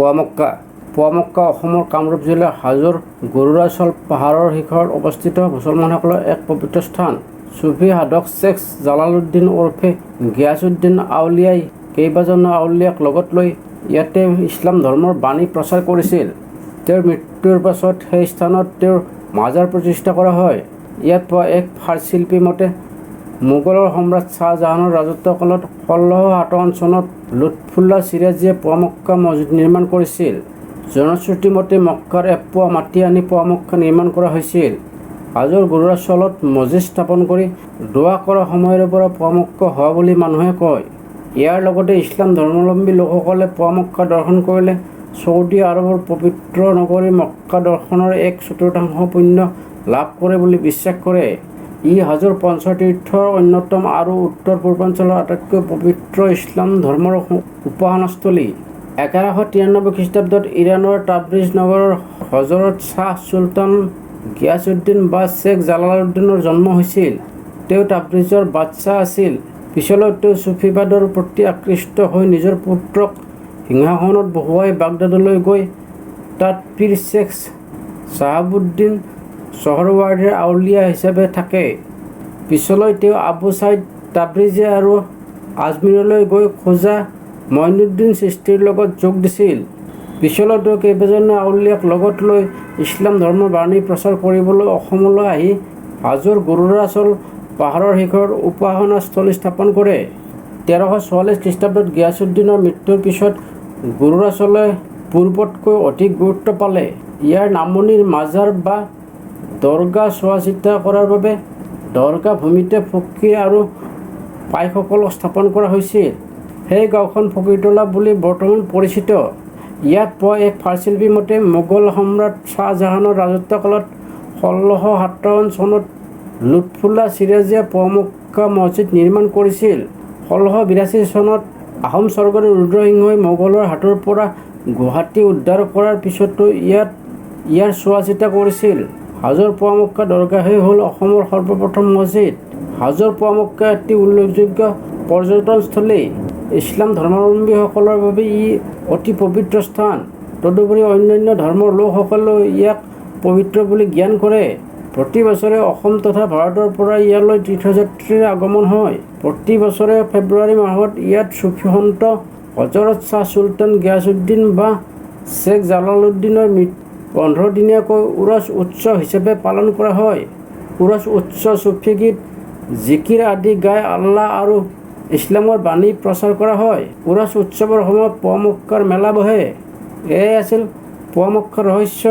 পোৱা মক্কা অসমৰ কামৰূপ জিলাৰ হাজোৰ গৰুৰাচল পাহাৰৰ শিখৰত অৱস্থিত মুছলমানসকলৰ এক পবিত্ৰ স্থান। চুফী সাধক শ্বেখ জালালুদ্দিন ওৰফে গিয়াছুদ্দিন আউলিয়াই কেইবাজনো আউলিয়াক লগত লৈ ইয়াতে ইছলাম ধৰ্মৰ বাণী প্ৰচাৰ কৰিছিল। তেওঁৰ মৃত্যুৰ পাছত সেই স্থানত তেওঁৰ মাজাৰ প্ৰতিষ্ঠা কৰা হয়। ইয়াত পোৱা এক ভাৰশিল্পী মতে মোগলৰ সম্ৰাট শ্বাহজাহানৰ ৰাজত্বকালত 1657 চনত লুৎফুল্লাহ চিৰাজীয়ে পোৱা মক্কা মছজিদ নিৰ্মাণ কৰিছিল। জনশ্ৰুতি মতে মক্কাৰ এপোৱা মাটি আনি পোৱা মক্কা নিৰ্মাণ কৰা হৈছিল। হাজোৰ গৰুৰাচলত মছজিদ স্থাপন কৰি দোৱা কৰা সময়ৰে পৰা পোৱা মক্কা হোৱা বুলি মানুহে কয়। ইয়াৰ লগতে ইছলাম ধৰ্মাৱলম্বী লোকসকলে পোৱা মক্কা দৰ্শন কৰিলে চৌদি আৰবৰ পবিত্ৰ নগৰী মক্কা দৰ্শনৰ 1/4 পুণ্য লাভ কৰে বুলি বিশ্বাস কৰে। ই হাজোৰ পঞ্চতীৰ্থৰ অন্যতম আৰু উত্তৰ পূৰ্বাঞ্চলৰ আটাইতকৈ পবিত্ৰ ইছলাম ধৰ্মৰ উপাসনাস্থলী। 1193 খ্ৰীষ্টাব্দত ইৰাণৰ তাব্ৰিজ নগৰৰ হজৰত শ্বাহ চুলতান গিয়াছুদ্দিন বা শ্বেখ জালালুদ্দিনৰ জন্ম হৈছিল। তেওঁ তাব্ৰিজৰ বাদশ্বাহ আছিল। পিছলৈ তেওঁ চুফীবাদৰ প্ৰতি আকৃষ্ট হৈ নিজৰ পুত্ৰক সিংহাসনত বহুৱাই বাগদাদলৈ গৈ তাত পীৰ শ্বেখ শ্বাহাবুদ্দিন চহৰৱাৰ্দীৰ আউলিয়া হিচাপে থাকে। পিছলৈ তেওঁ আবু ছাইদ তাব্ৰিজী আৰু আজমিৰলৈ গৈ খোজা মঈনুদ্দিন চিস্তিৰ লগত যোগ দিছিল। পিছলৈ তেওঁ কেইবাজনো আউলিয়াক লগত লৈ ইছলাম ধৰ্মৰ বাণী প্ৰচাৰ কৰিবলৈ অসমলৈ আহি হাজোৰ গৰুৰাচল পাহাৰৰ শিখৰত উপাসনাস্থলী স্থাপন কৰে। 1344 খ্ৰীষ্টাব্দত গিয়াছুদ্দিনৰ মৃত্যুৰ পিছত গৰুৰাচলে পূৰ্বতকৈ অধিক গুৰুত্ব পালে। ইয়াৰ নামনিৰ মাজাৰ বা দৰগাহ চোৱা চিতা কৰাৰ বাবে দৰগাহ ভূমিতে ফকীৰ আৰু পাইকসকলক স্থাপন কৰা হৈছিল। সেই গাঁওখন ফকীৰতলা বুলি বৰ্তমান পৰিচিত। ইয়াত পোৱা এক ভাৰশিল্পী মতে মোগল সম্ৰাট শ্বাহজাহানৰ ৰাজত্বকালত 1657 চনত লুৎফুল্লাহ চিৰাজীয়ে পোৱা মক্কা মছজিদ নিৰ্মাণ কৰিছিল। 1682 চনত আহোম স্বৰ্গদেউ ৰুদ্ৰসিংহই মোগলৰ হাতৰ পৰা গুৱাহাটী উদ্ধাৰ কৰাৰ পিছতো ইয়াৰ চোৱা চিতা কৰিছিল। হাজোৰ পোৱা মক্কা দৰগাহেই হ'ল অসমৰ সৰ্বপ্ৰথম মছজিদ। হাজোৰ পোৱা মক্কা এটি উল্লেখযোগ্য পৰ্যটনস্থলী। ইছলাম ধৰ্মাৱলম্বীসকলৰ বাবে ই অতি পবিত্ৰ স্থান। তদুপৰি অন্যান্য ধৰ্মৰ লোকসকলেও ইয়াক পবিত্ৰ বুলি জ্ঞান কৰে। প্ৰতি বছৰে অসম তথা ভাৰতৰ পৰা ইয়ালৈ তীৰ্থযাত্ৰীৰ আগমন হয়। প্ৰতি বছৰে ফেব্ৰুৱাৰী মাহত ইয়াত চুফী সন্ত হজৰত শ্বাহ চুলতান গিয়াছুদ্দিন বা শ্বেখ জালালুদ্দিনৰ 15 দিনীয়াকৈ উৰছ উৎসৱ হিচাপে পালন কৰা হয়। উৰছ উৎসৱ চুফী গীত জিকিৰ আদি গাই আল্লাহ আৰু ইছলামৰ বাণী প্ৰচাৰ কৰা হয়। উৰছ উৎসৱৰ সময়ত পোৱা মক্কাৰ মেলা বহে। এয়াই আছিল পোৱা মক্কাৰ ৰহস্য।